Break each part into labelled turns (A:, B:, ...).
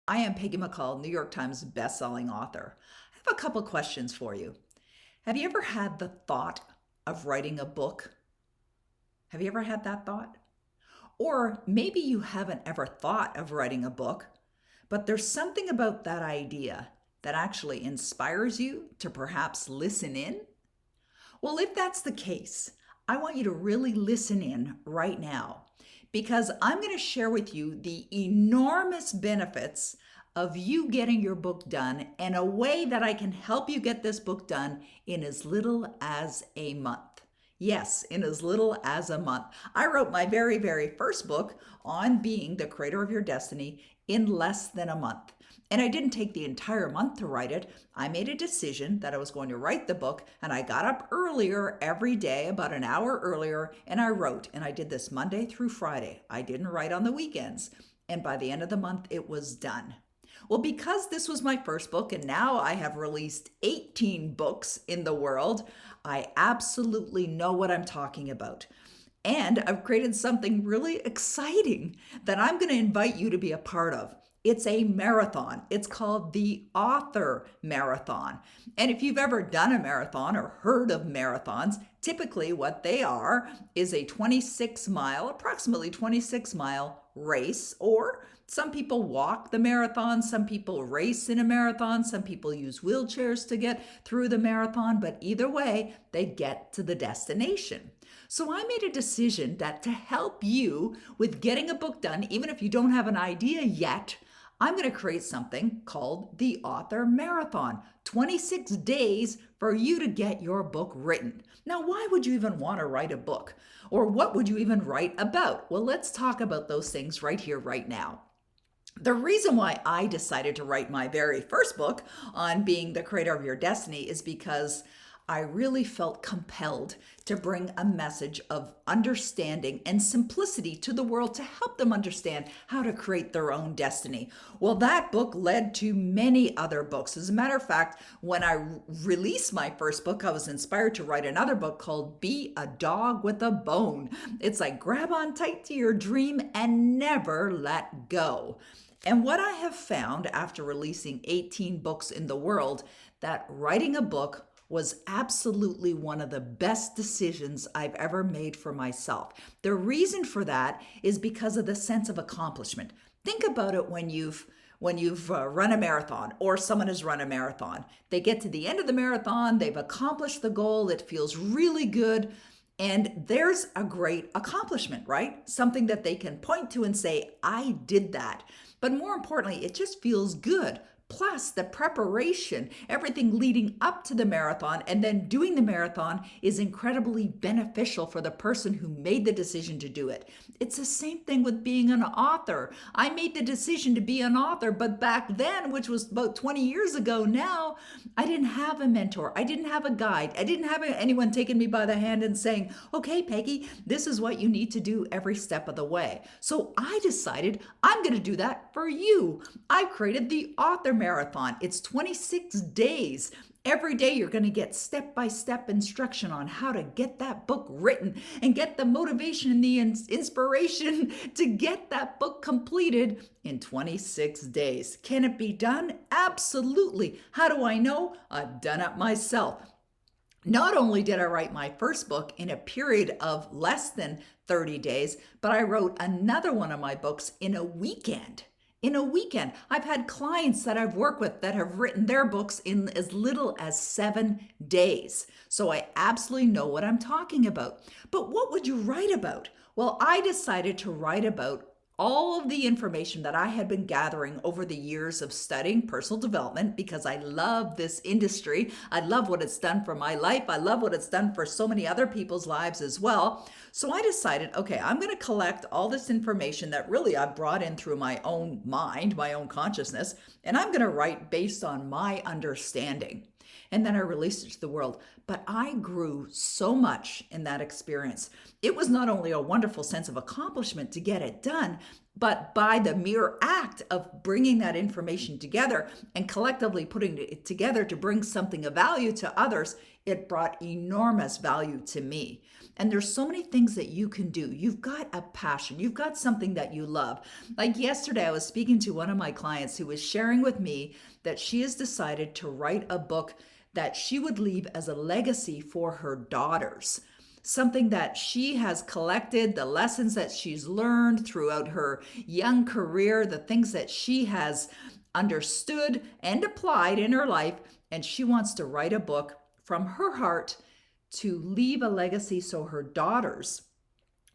A: I am Peggy McColl, New York Times bestselling author. I have a couple questions for you. Have you ever had the thought of writing a book? Have you ever had that thought? Or maybe you haven't ever thought of writing a book, but there's something about that idea that actually inspires you to perhaps listen in? Well, if that's the case, I want you to really listen in right now because I'm going to share with you the enormous benefits of you getting your book done and a way that I can help you get this book done in as little as a month. Yes, in as little as a month. I wrote my very first book on being the creator of your destiny in less than a month. And I didn't take the entire month to write it. I made a decision that I was going to write the book, and I got up earlier every day, about an hour earlier, and I wrote. And I did this Monday through Friday. I didn't write on the weekends. And by the end of the month, it was done. Well, because this was my first book, and now I have released 18 books in the world, I absolutely know what I'm talking about. And I've created something really exciting that I'm going to invite you to be a part of. It's a marathon. It's called the Author Marathon. And if you've ever done a marathon or heard of marathons, typically what they are is a approximately 26 mile race, or some people walk the marathon, some people race in a marathon, some people use wheelchairs to get through the marathon, but either way, they get to the destination. So I made a decision that to help you with getting a book done, even if you don't have an idea yet, I'm going to create something called the Author Marathon, 26 days for you to get your book written. Now, why would you even want to write a book? Or what would you even write about? Well, let's talk about those things right here, right now. The reason why I decided to write my very first book on being the creator of your destiny is because I really felt compelled to bring a message of understanding and simplicity to the world to help them understand how to create their own destiny. Well, that book led to many other books. As a matter of fact, when I released my first book, I was inspired to write another book called Be a Dog with a Bone. It's like grab on tight to your dream and never let go. And what I have found after releasing 18 books in the world, that writing a book was absolutely one of the best decisions I've ever made for myself. The reason for that is because of the sense of accomplishment. Think about it when you've run a marathon or someone has run a marathon. They get to the end of the marathon, they've accomplished the goal, it feels really good. And there's a great accomplishment, right? Something that they can point to and say, I did that. But more importantly, it just feels good. Plus, the preparation, everything leading up to the marathon and then doing the marathon is incredibly beneficial for the person who made the decision to do it. It's the same thing with being an author. I made the decision to be an author, but back then, which was about 20 years ago now, I didn't have a mentor. I didn't have a guide. I didn't have anyone taking me by the hand and saying, okay, Peggy, this is what you need to do every step of the way. So I decided I'm going to do that for you. I created the Author Marathon. It's 26 days. Every day you're going to get step-by-step instruction on how to get that book written and get the motivation and the inspiration to get that book completed in 26 days. Can it be done? Absolutely. How do I know? I've done it myself. Not only did I write my first book in a period of less than 30 days, but I wrote another one of my books in a weekend. In a weekend. I've had clients that I've worked with that have written their books in as little as 7 days. So I absolutely know what I'm talking about. But what would you write about? Well, I decided to write about all of the information that I had been gathering over the years of studying personal development because I love this industry. I love what it's done for my life. I love what it's done for so many other people's lives as well. So I decided, okay, I'm going to collect all this information that really I brought in through my own mind, my own consciousness, and I'm going to write based on my understanding. And then I released it to the world. But I grew so much in that experience. It was not only a wonderful sense of accomplishment to get it done, But by the mere act of bringing that information together and collectively putting it together to bring something of value to others, it brought enormous value to me. And there's so many things that you can do. You've got a passion. You've got something that you love. Like yesterday, I was speaking to one of my clients who was sharing with me that she has decided to write a book that she would leave as a legacy for her daughters. Something that she has collected, the lessons that she's learned throughout her young career, the things that she has understood and applied in her life. And she wants to write a book from her heart to leave a legacy so her daughters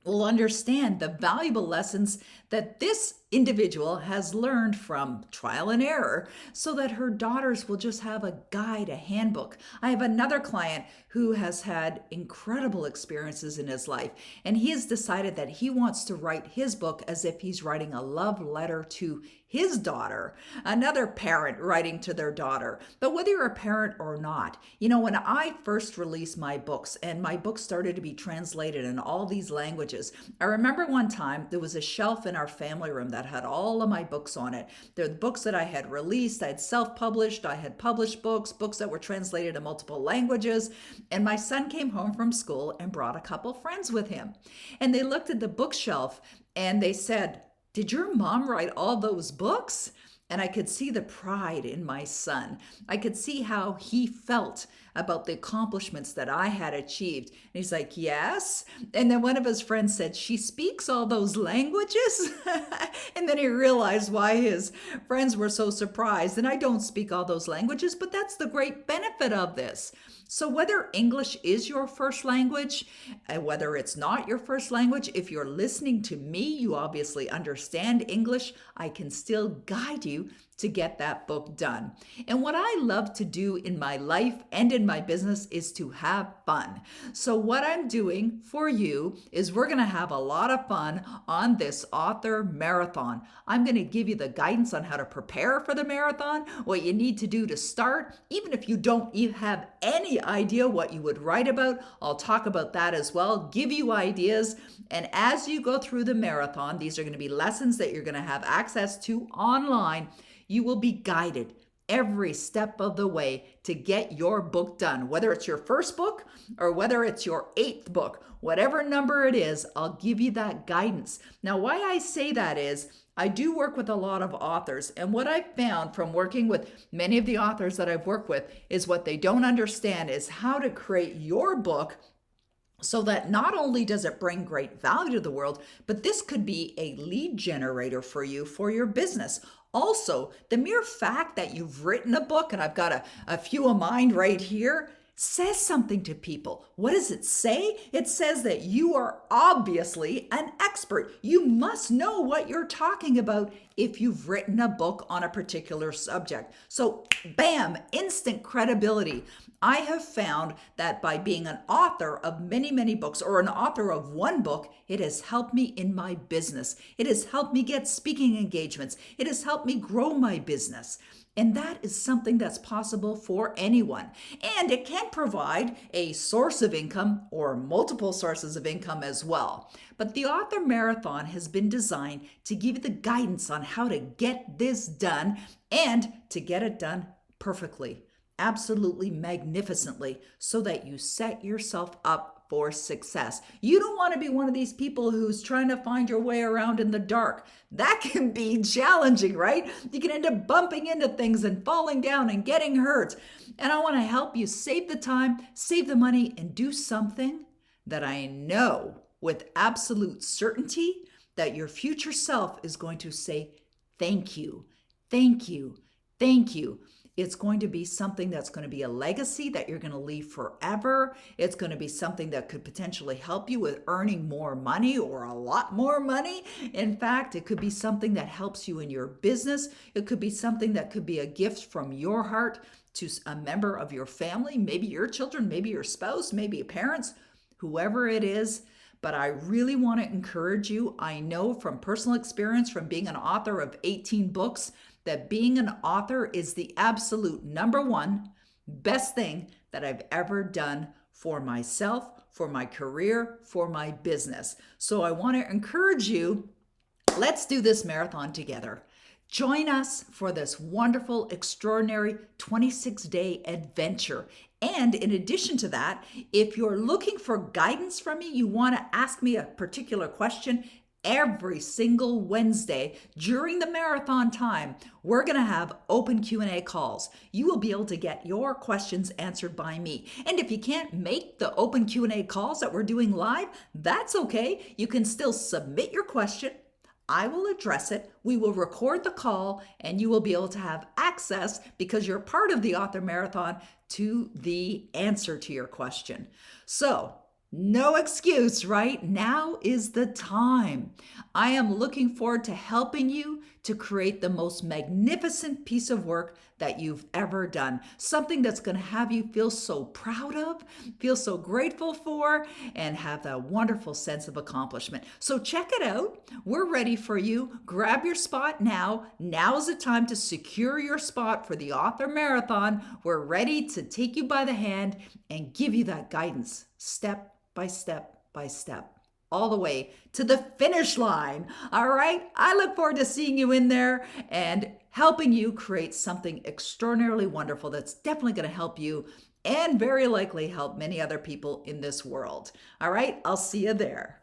A: will understand the valuable lessons that this individual has learned from trial and error, so that her daughters will just have a guide, a handbook. I have another client who has had incredible experiences in his life, and he has decided that he wants to write his book as if he's writing a love letter to his daughter, another parent writing to their daughter. But whether you're a parent or not, when I first released my books and my books started to be translated in all these languages, I remember one time there was a shelf in our family room that had all of my books on it. They're the books that I had released, I had self-published, I had published books that were translated in multiple languages. And my son came home from school and brought a couple friends with him. And they looked at the bookshelf and they said, "Did your mom write all those books?" And I could see the pride in my son. I could see how he felt about the accomplishments that I had achieved. And he's like, "Yes." And then one of his friends said, "She speaks all those languages?" And then he realized why his friends were so surprised. And I don't speak all those languages, but that's the great benefit of this. So whether English is your first language, and whether it's not your first language, if you're listening to me, you obviously understand English, I can still guide you to get that book done. And what I love to do in my life and in my business is to have fun. So what I'm doing for you is we're going to have a lot of fun on this author marathon. I'm going to give you the guidance on how to prepare for the marathon, what you need to do to start. Even if you don't even have any idea what you would write about, I'll talk about that as well, give you ideas. And as you go through the marathon, these are going to be lessons that you're going to have access to online. You will be guided every step of the way to get your book done, whether it's your first book or whether it's your 8th book, whatever number it is, I'll give you that guidance. Now, why I say that is I do work with a lot of authors, and what I've found from working with many of the authors that I've worked with is what they don't understand is how to create your book so that not only does it bring great value to the world, but this could be a lead generator for you for your business. Also, the mere fact that you've written a book, and I've got a few of mine right here, says something to people. What does it say? It says that you are obviously an expert. You must know what you're talking about if you've written a book on a particular subject. So, bam, instant credibility. I have found that by being an author of many, many books or an author of one book, it has helped me in my business. It has helped me get speaking engagements. It has helped me grow my business. And that is something that's possible for anyone. And it can provide a source of income or multiple sources of income as well. But the Author Marathon has been designed to give you the guidance on how to get this done and to get it done perfectly, absolutely magnificently, so that you set yourself up for success. You don't want to be one of these people who's trying to find your way around in the dark. That can be challenging, right? You can end up bumping into things and falling down and getting hurt. And I want to help you save the time, save the money, and do something that I know with absolute certainty that your future self is going to say, "Thank you, thank you, thank you." It's going to be something that's going to be a legacy that you're going to leave forever. It's going to be something that could potentially help you with earning more money or a lot more money. In fact, it could be something that helps you in your business. It could be something that could be a gift from your heart to a member of your family, maybe your children, maybe your spouse, maybe your parents, whoever it is. But I really want to encourage you. I know from personal experience, from being an author of 18 books, that being an author is the absolute number one best thing that I've ever done for myself, for my career, for my business. So I want to encourage you, Let's do this marathon together. Join us for this wonderful, extraordinary 26-day adventure. And in addition to that, if you're looking for guidance from me, you want to ask me a particular question, every single Wednesday during the marathon time, we're going to have open Q&A calls. You will be able to get your questions answered by me. And if you can't make the open Q&A calls that we're doing live, that's okay. You can still submit your question. I will address it. We will record the call and you will be able to have access, because you're part of the author marathon, to the answer to your question. So, no excuse, right? Now is the time. I am looking forward to helping you to create the most magnificent piece of work that you've ever done. Something that's going to have you feel so proud of, feel so grateful for, and have that wonderful sense of accomplishment. So check it out. We're ready for you. Grab your spot now. Now is the time to secure your spot for the author marathon. We're ready to take you by the hand and give you that guidance step by step by step, all the way to the finish line. All right. I look forward to seeing you in there and helping you create something extraordinarily wonderful that's definitely going to help you and very likely help many other people in this world. All right. I'll see you there.